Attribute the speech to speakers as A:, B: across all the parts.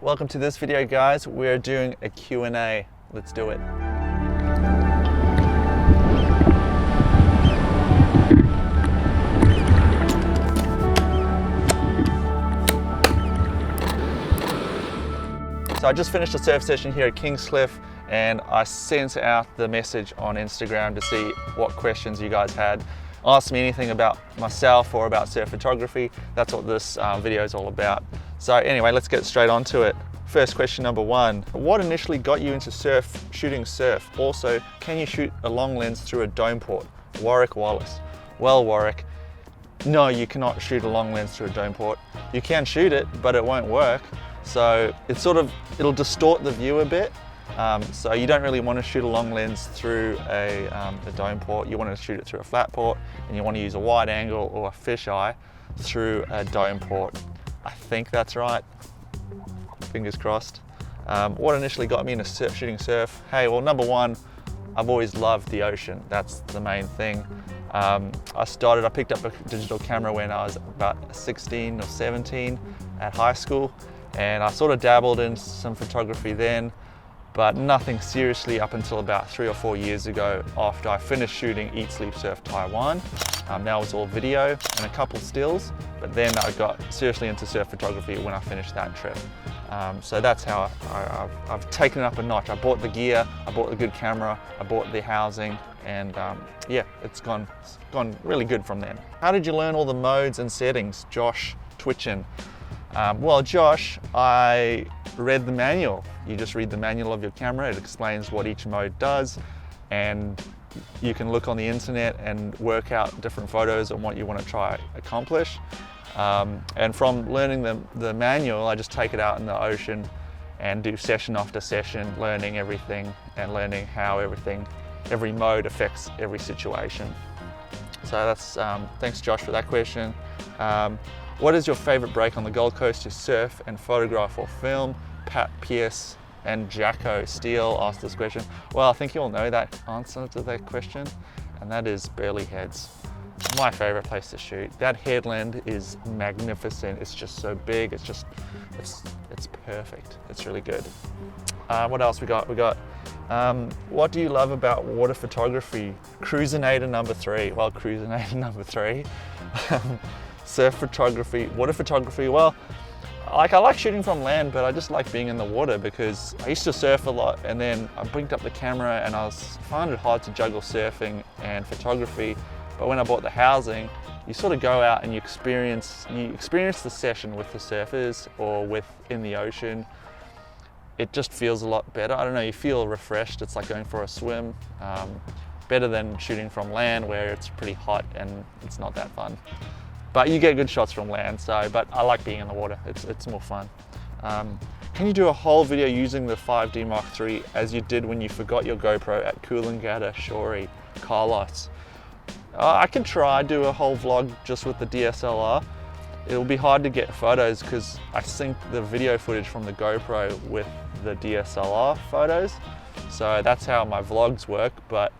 A: Welcome to this video, guys. We're doing a Q&A. Let's do it. So I just finished a surf session here at Kingscliff, and I sent out the message on Instagram to see what questions you guys had. Ask me anything about myself or about surf photography. That's what this video is all about. So anyway, let's get straight onto it. First question number one, what initially got you into shooting surf? Also, can you shoot a long lens through a dome port? Warwick Wallace. Well, Warwick, no, you cannot shoot a long lens through a dome port. You can shoot it, but it won't work. So it'll distort the view a bit. So you don't really want to shoot a long lens through a dome port. You want to shoot it through a flat port, and you want to use a wide angle or a fisheye through a dome port. I think that's right. Fingers crossed. What initially got me into shooting surf? Hey, well, number one, I've always loved the ocean. That's the main thing. I picked up a digital camera when I was about 16 or 17 at high school, and I sort of dabbled in some photography then, but nothing seriously up until about 3 or 4 years ago after I finished shooting Eat, Sleep, Surf Taiwan. Now it's all video and a couple stills, but then I got seriously into surf photography when I finished that trip. So that's how I've taken it up a notch. I bought the gear, I bought the good camera, I bought the housing, and yeah, it's gone really good from then. How did you learn all the modes and settings? Josh Twitchin. Well, Josh, I read the manual. You just read the manual of your camera. It explains what each mode does, and you can look on the internet and work out different photos and what you want to try accomplish. And from learning the manual, I just take it out in the ocean and do session after session, learning everything and learning how every mode affects every situation. So that's, thanks Josh for that question. What is your favorite break on the Gold Coast to surf and photograph or film? Pat Pierce and Jacko Steele asked this question. Well, I think you all know that answer to that question, and that is Burleigh Heads. My favorite place to shoot. That headland is magnificent. It's just so big. It's perfect. It's really good. What else we got? What do you love about water photography? Cruisinator number 3. Well, Cruisinator number 3. Surf photography, water photography. Well, I like shooting from land, but I just like being in the water because I used to surf a lot, and then I picked up the camera and I found it hard to juggle surfing and photography. But when I bought the housing, you sort of go out and you experience the session with the surfers or in the ocean. It just feels a lot better. I don't know, you feel refreshed. It's like going for a swim. Better than shooting from land where it's pretty hot and it's not that fun. But you get good shots from land, but I like being in the water. It's more fun. Can you do a whole video using the 5D Mark III as you did when you forgot your GoPro at Coolangatta, Shorey, Carlos? I can try do a whole vlog just with the DSLR. It'll be hard to get photos because I sync the video footage from the GoPro with the DSLR photos. So that's how my vlogs work, but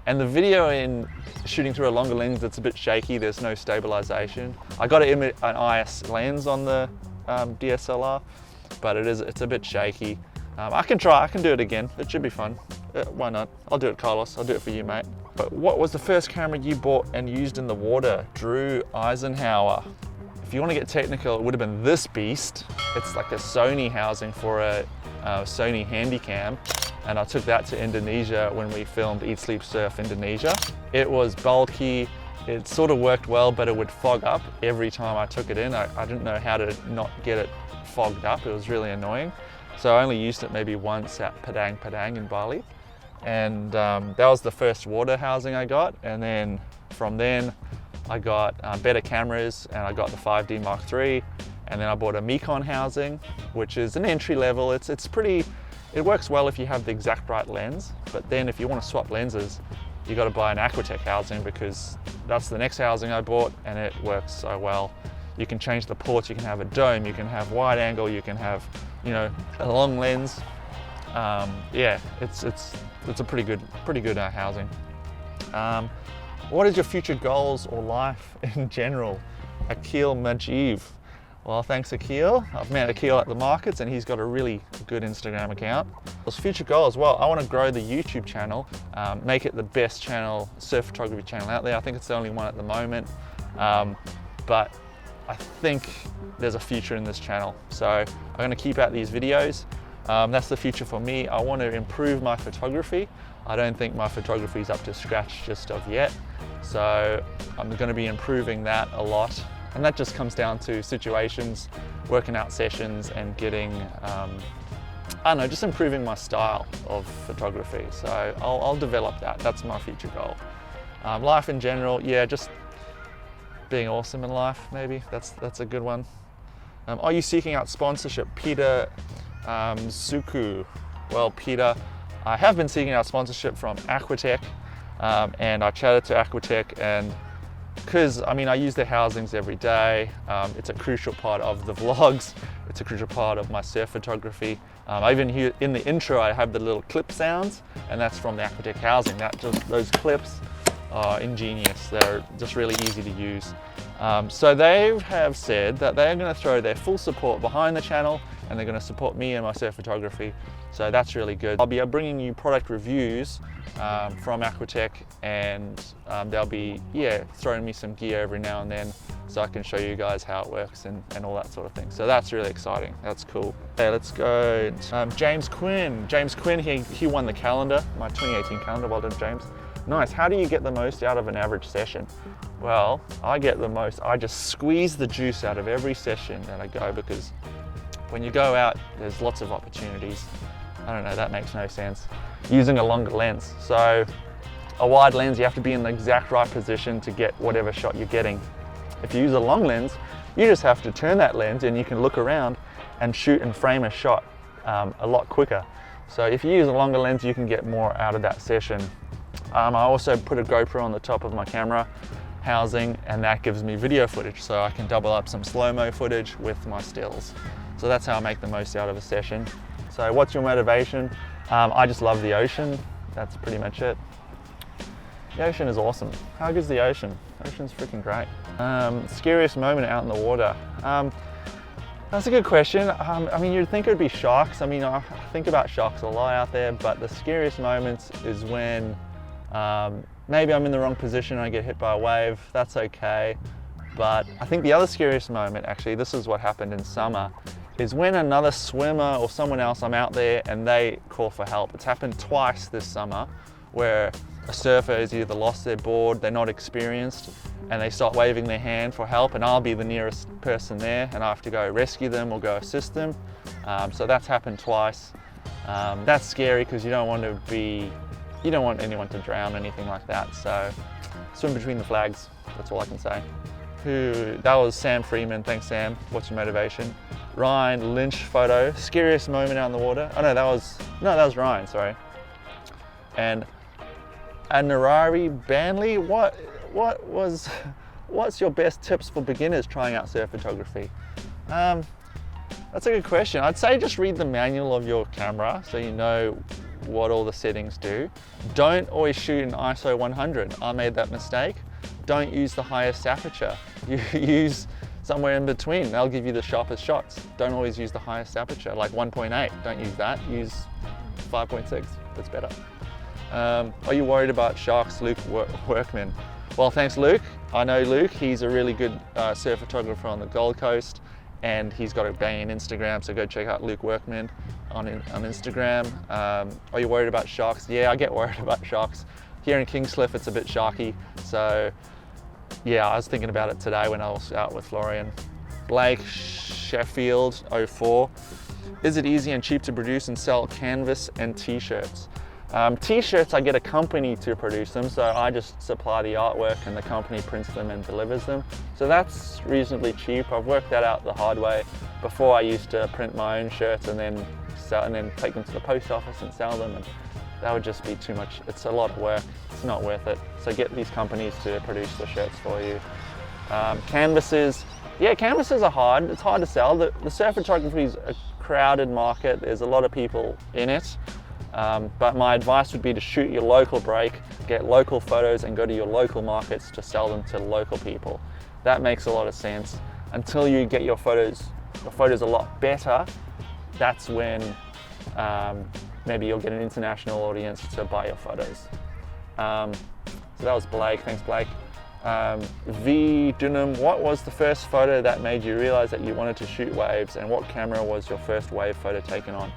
A: and the video in shooting through a longer lens, it's a bit shaky, there's no stabilization. I got an IS lens on the DSLR, but it's a bit shaky. I can do it again. It should be fun. Why not? I'll do it, Carlos. I'll do it for you, mate. But what was the first camera you bought and used in the water? Drew Eisenhower. If you want to get technical, it would have been this beast. It's like a Sony housing for a Sony Handycam. And I took that to Indonesia when we filmed Eat, Sleep, Surf Indonesia. It was bulky. It sort of worked well, but it would fog up every time I took it in. I didn't know how to not get it fogged up. It was really annoying. So I only used it maybe once at Padang in Bali. And that was the first water housing I got. And then from then I got better cameras, and I got the 5D Mark III. And then I bought a Mekon housing, which is an entry level. It works well if you have the exact right lens, but then if you want to swap lenses, you got to buy an Aquatech housing because that's the next housing I bought, and it works so well. You can change the ports, you can have a dome, you can have wide angle, you can have, a long lens. Yeah, it's a pretty good housing. What is your future goals or life in general? Akil Majiv. Well, thanks Akil. I've met Akil at the markets and he's got a really good Instagram account. As future goal as well, I want to grow the YouTube channel, make it the best channel, surf photography channel out there. I think it's the only one at the moment, but I think there's a future in this channel. So I'm going to keep out these videos. That's the future for me. I want to improve my photography. I don't think my photography is up to scratch just of yet. So I'm going to be improving that a lot. And that just comes down to situations, working out sessions and getting, I don't know, just improving my style of photography. So I'll develop that. That's my future goal. Life in general, yeah, just being awesome in life, maybe. That's a good one. Are you seeking out sponsorship? Peter Suku. Well, Peter, I have been seeking out sponsorship from Aquatech, and I chatted to Aquatech, and because I use their housings every day. It's a crucial part of the vlogs. It's a crucial part of my surf photography. I even hear in the intro, I have the little clip sounds, and that's from the Aquatech housing. Those clips are ingenious. They're just really easy to use. So they have said that they're going to throw their full support behind the channel, and they're going to support me and my surf photography. So that's really good. I'll be bringing you product reviews from Aquatech, and they'll be throwing me some gear every now and then so I can show you guys how it works and all that sort of thing. So that's really exciting. That's cool. Okay, let's go. James Quinn. James Quinn, he won the calendar, my 2018 calendar. Well done, James. Nice. How do you get the most out of an average session? Well, I just squeeze the juice out of every session that I go, because when you go out, there's lots of opportunities. I don't know, that makes no sense. Using a longer lens. So a wide lens, you have to be in the exact right position to get whatever shot you're getting. If you use a long lens, you just have to turn that lens and you can look around and shoot and frame a shot a lot quicker. So if you use a longer lens, you can get more out of that session. I also put a GoPro on the top of my camera housing, and that gives me video footage, so I can double up some slow-mo footage with my stills. So that's how I make the most out of a session. So what's your motivation? I just love the ocean. That's pretty much it. The ocean is awesome. How good's the ocean? The ocean's freaking great. Scariest moment out in the water. That's a good question. You'd think it would be sharks. I think about sharks a lot out there, but the scariest moments is when maybe I'm in the wrong position and I get hit by a wave. That's okay. But I think the other scariest moment, actually, this is what happened in summer, is when another swimmer or someone else, I'm out there and they call for help. It's happened twice this summer where a surfer has either lost their board, they're not experienced, and they start waving their hand for help, and I'll be the nearest person there and I have to go rescue them or go assist them. So that's happened twice. That's scary because you don't want anyone to drown or anything like that. So swim between the flags, that's all I can say. That was Sam Freeman. Thanks, Sam. What's your motivation? Ryan Lynch photo. Scariest moment out in the water. Oh no, that was Ryan. Sorry. And Narari Banley. What's your best tips for beginners trying out surf photography? That's a good question. I'd say just read the manual of your camera so you know what all the settings do. Don't always shoot in ISO 100. I made that mistake. Don't use the highest aperture. You use somewhere in between. They'll give you the sharpest shots. Don't always use the highest aperture, like 1.8. Don't use that. Use 5.6. That's better. Are you worried about sharks, Luke Workman? Well, thanks, Luke. I know Luke. He's a really good surf photographer on the Gold Coast, and he's got a banging Instagram, so go check out Luke Workman on Instagram. Are you worried about sharks? Yeah, I get worried about sharks. Here in Kingscliff, it's a bit sharky, so yeah, I was thinking about it today when I was out with Florian. Blake Sheffield 04. Is it easy and cheap to produce and sell canvas and t-shirts? T-shirts, I get a company to produce them, so I just supply the artwork and the company prints them and delivers them. So that's reasonably cheap. I've worked that out the hard way. Before I used to print my own shirts and then take them to the post office and sell them, and that would just be too much. It's a lot of work. It's not worth it. So get these companies to produce the shirts for you. Canvases. Yeah, canvases are hard. It's hard to sell. The surf photography is a crowded market. There's a lot of people in it. But my advice would be to shoot your local break, get local photos and go to your local markets to sell them to local people. That makes a lot of sense. until you get your photos a lot better, that's when maybe you'll get an international audience to buy your photos. So that was Blake, thanks Blake. V Dunham, what was the first photo that made you realize that you wanted to shoot waves, and what camera was your first wave photo taken on?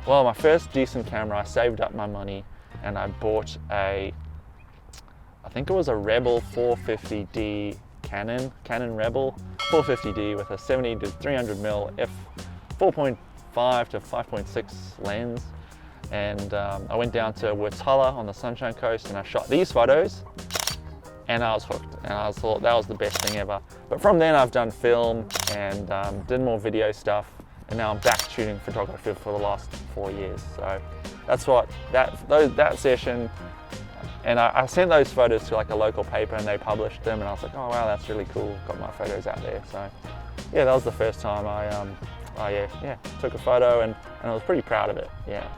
A: Well, my first decent camera, I saved up my money and I bought I think it was a Rebel 450D Canon Rebel 450D with a 70 to 300mm f 4.5 to 5.6 lens. And I went down to Wurtala on the Sunshine Coast and I shot these photos, and I was hooked, and I thought that was the best thing ever. But from then I've done film and did more video stuff, and now I'm back shooting photography for the last 4 years. So that's what that session, and I sent those photos to like a local paper and they published them, and I was like, oh wow, that's really cool, got my photos out there. So yeah, that was the first time I took a photo, and I was pretty proud of it. Yeah.